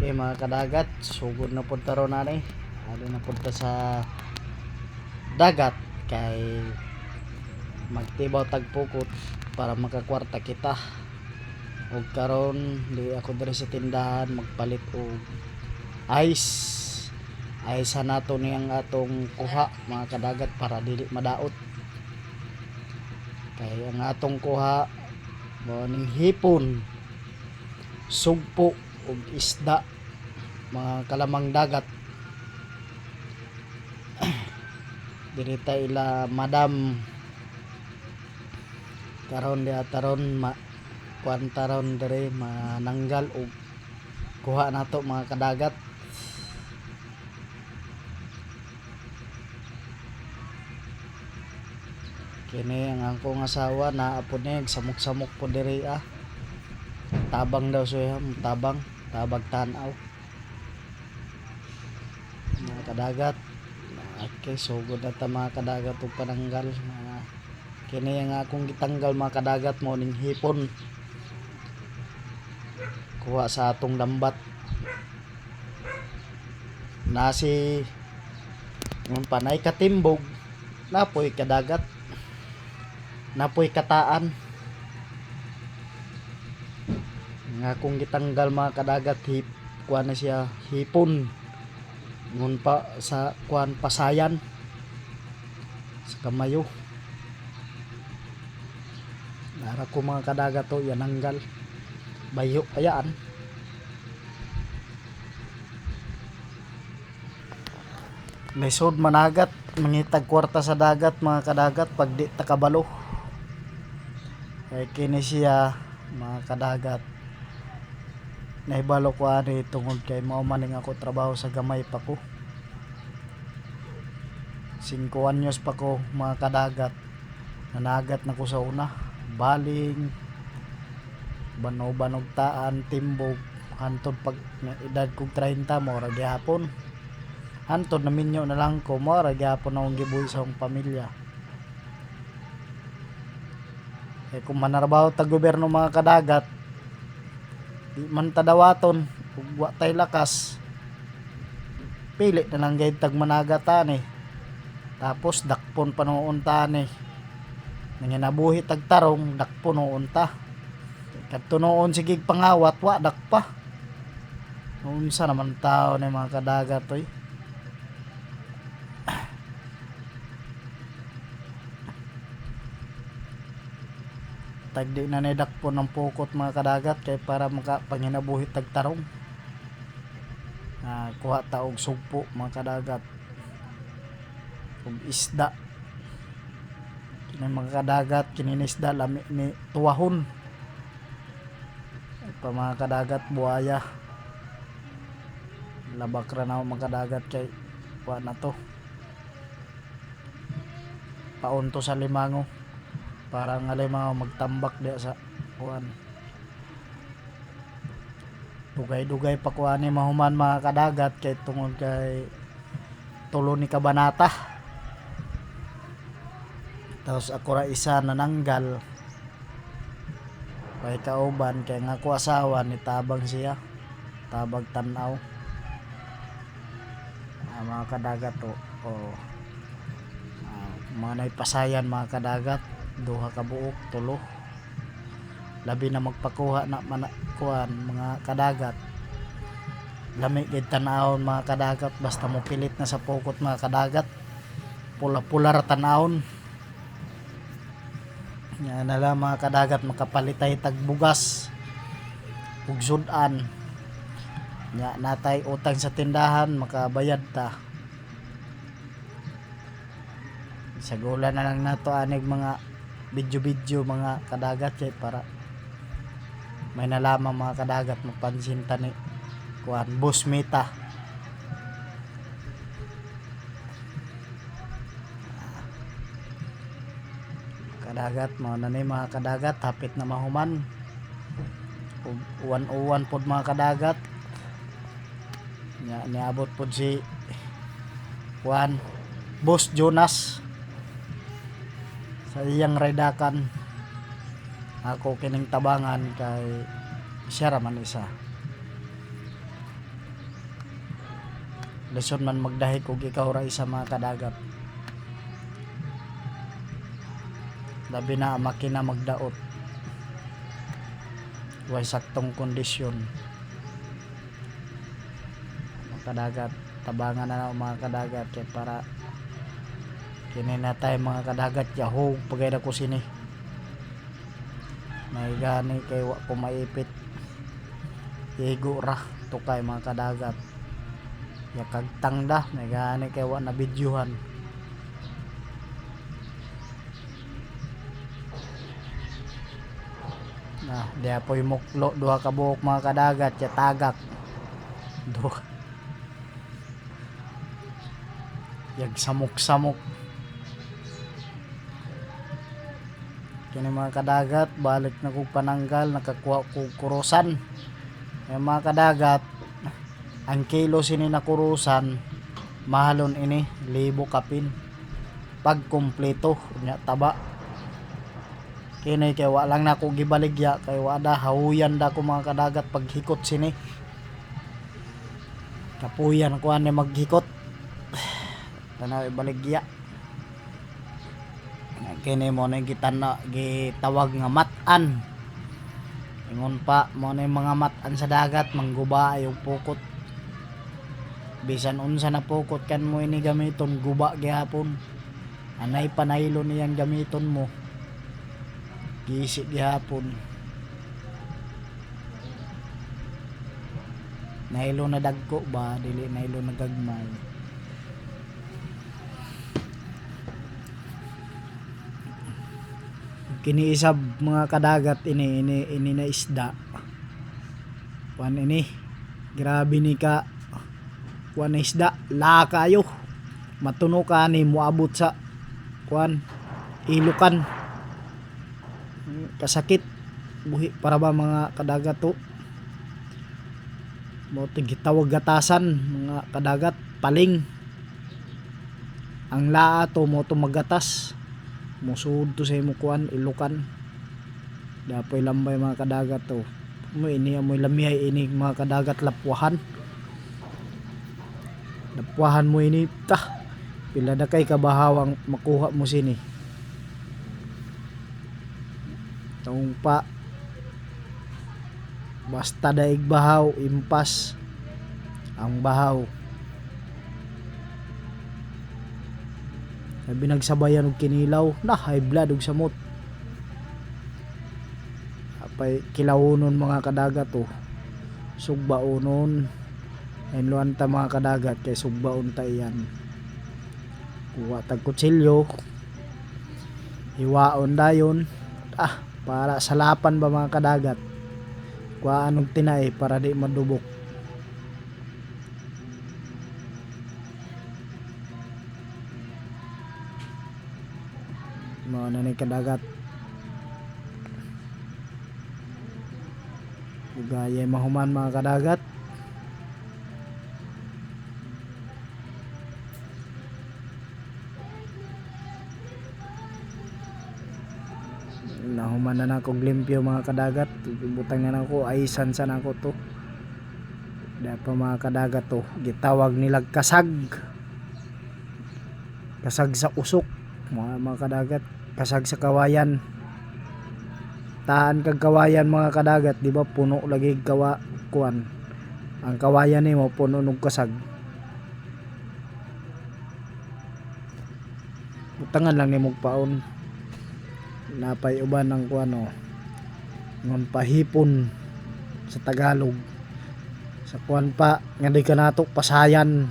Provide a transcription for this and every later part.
Okay mga kadagat, sugod na punta ron na na punta sa dagat kay magtibaw tagpukot para makakwarta kita. Og karon di ako diri sa tindahan magpalit og ice sa nato niyang atong kuha mga kadagat para dili madaot. Kay ang atong kuha mo ning hipon, sugpo ug isda, mga kalamang dagat. Dirita ila madam karon di ataron kuantaron dire mananggal og kuha nato mga kadagat. Kini ang akong asawa na apod ni samok-samok po diri tabang daw siya, tabang tanaw mga kadagat. Okay, sugod na ta mga kadagat og pananggal. Kini ang akong gitanggal mga kadagat mo ning hipon kuha sa atong lambat. Nasi ngun panay katimbog, napoy kadagat, napoy kataan. Nga akong gitanggal mga kadagat kuha na siya hipon ngun pa sa kuan pasayan sa kamayo. Nara ko mga kadagat to yananggal bayo ayaan. Lisod managat mangitag kwarta sa dagat mga kadagat pag di takabalo. Kay kini siya mga kadagat naibalo ko ani tungod kay mao maning ako trabaho sa gamay pa ko. 5 anyos pa ko mga kadagat nanagat na ko sa una, baling banog taan timbog hantod pag edad kog 30 mo ra gyapon. Hantod na minyo na lang ko mo ra gyapon akong gibuhi sa akong pamilya. Kay kung manarbaho ta gobyerno mga kadagat di man tadawaton ug wa tay lakas, pili na lang gayud tag managatan tapos dakpon pa noon ta nanginabuhi tag tarong dakpon noon ta. Kadto noon sige pangawat wa dakpa. Unsa naman tao ni mga kadagat oy. Tagdi na nidakpon ng pukot mga kadagat kay para makapanginabuhi tag tarong. Kuha ta og sugpo mga kadagat og isda. Kini mga kadagat kini isda lami ni tuwahon pa mga kadagat buaya. Labak ra na mga kadagat kay kuha na to paunto sa limango para nga limango magtambak diya sa kuan. Dugay-dugay pa kuan ni mahuman mga kadagat kay tungod kay tulo ni kabanata. Tapos ako ra isa nananggal kay kauban kay nga ko asawa ni tabang siya, tabag tanaw. Mga kadagat mga naipasayan mga kadagat duha ka buok tulo labi na magpakuha na kuan mga kadagat lami gid tan-awon mga kadagat basta mo pilit na sa pukot mga kadagat pula-pula ra tan-awon. Nya na lang mga kadagat makapalitay tag bugas ug sudan. Nya natay utang sa tindahan makabayad ta. Sagulan na lang nato anig mga video mga kadagat kay para may nalaman mga kadagat mapansin ta ni kuan Boss Mita. Kadagat mo na ni mga kadagat hapit na mahuman ug uwan pod mga kadagat. Nya niabot pod si kuan Boss Jonas sa iyang raydakan. Ako kining tabangan kay siya ra man isa. Lison man magdahi kung ikaw ra isa mga kadagat. Labi na ang makina magdaot. Way saktong kondisyon. Mga kadagat, tabangan na lang mga kadagat kay para kini na tayo mga kadagat yahoo pagay ko sini. May gani kay wa ko maipit. Igo ra to kay mga kadagat. Ya kagtang da, may gani kay wa na bidyuhan. Nah, di apoy muklo duha ka buok mga kadagat ya tagak. Duha. Yag samok-samok. Kini mga kadagat, balik na kong pananggal, nakakuha ko kurusan. Yung mga kadagat, ang kilo sini na kurusan, mahalon ini, 1,000 kapin. Pag kompleto, nya taba. Kini kay wa lang na ko gibaligya, kay wada hawuyan da ko mga kadagat paghikot sini. Kapuyan ko ani maghikot. Tanaw ibaligya. Kini mo na gitawag nga matan. Ingon pa mo na mga matan sa dagat mangguba yung pukot. Bisan unsa na pukot kan mo ini gamiton guba gihapon. Anay panaylo niyang gamiton mo. Gisi gihapon. Naylo na dagko ba dili naylo na gagmay. Kini isab mga kadagat ini na isda. Kuan ini. Grabe ni ka. Kuan na isda. Laka kayo. Matuno ka ni muabot sa kuan ilukan. Kasakit. Buhi para ba mga kadagat to. Mo gitawag gatasan mga kadagat paling. Ang laa to mo to magatas. Musud to sa imo kuan ilukan. Dapoy lambay mga kadagat to. Mo ini amoy lamihay ini mga kadagat lapwahan. Lapwahan mo ini ta. Pila na kay kabahawang makuha mo sini. Taong pa basta daig bahaw impas ang bahaw. Sabi nagsabayan og kinilaw na high blood og samot. Apay kilawunon mga kadagat to. Sugbaonon. Enluan ta mga kadagat kay sugbaon ta iyan. Kuha tag kutsilyo. Hiwaon dayon. Para salapan ba mga kadagat. Kuha anong tinay para di madubok. Mga nanay kadagat. Gaya mahuman mga kadagat. Nahuman na nako limpyo mga kadagat. Butang na nako aisan sa nako to. Dapat mga kadagat to gitawag nilag kasag. Kasag sa usok mga kadagat. Kasag sa kawayan. Taan kag kawayan mga kadagat, di ba puno lagi kuan. Ang kawayan nimo puno og kasag. Utangan lang nimo paon. Napay uban ng kuano. Ngon pahipon sa Tagalog. Sa kuan pa nga di ka nato pasayan.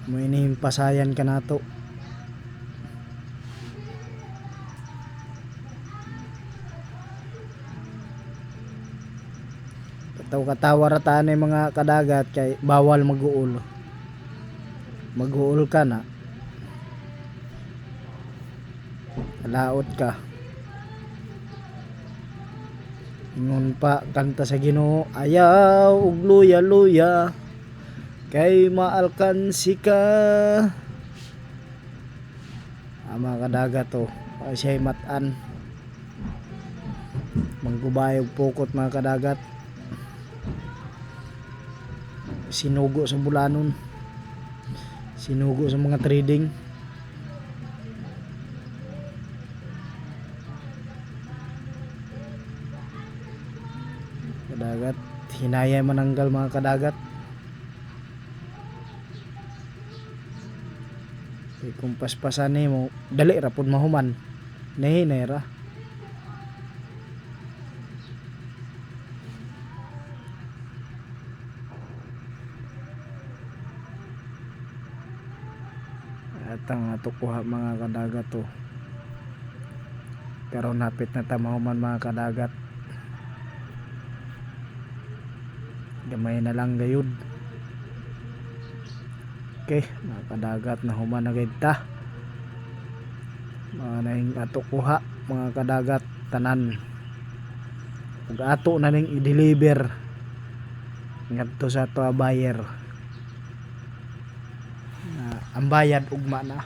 Mo inihim pasayan ka nato. Katawa ra ta mga kadagat kay bawal mag-uul. Mag-uul ka na. Laot ka. Ingon pa kanta sa Ginoo, ayaw ug luya-luya. Kay maalkansi ka. Mga kadagat to. Siya'y matan. Manggubay og pukot mga kadagat. Sinugo sa bulanon. Sinugo sa mga trading. Kadagat, hinayay mananggal mga kadagat. Kung paspasan ni mo, dali ra pud mahuman. Nahinay ra. At ang atukuha mga kadagat to. Pero napit na tamahuman mga kadagat. Gamay na lang gayud. Okay, mga kadagat na human na gayud ta. Mga nahing atukuha mga kadagat tanan. Ug ato na ning i-deliver ngadto sa to buyer. Ang bayad ugma na.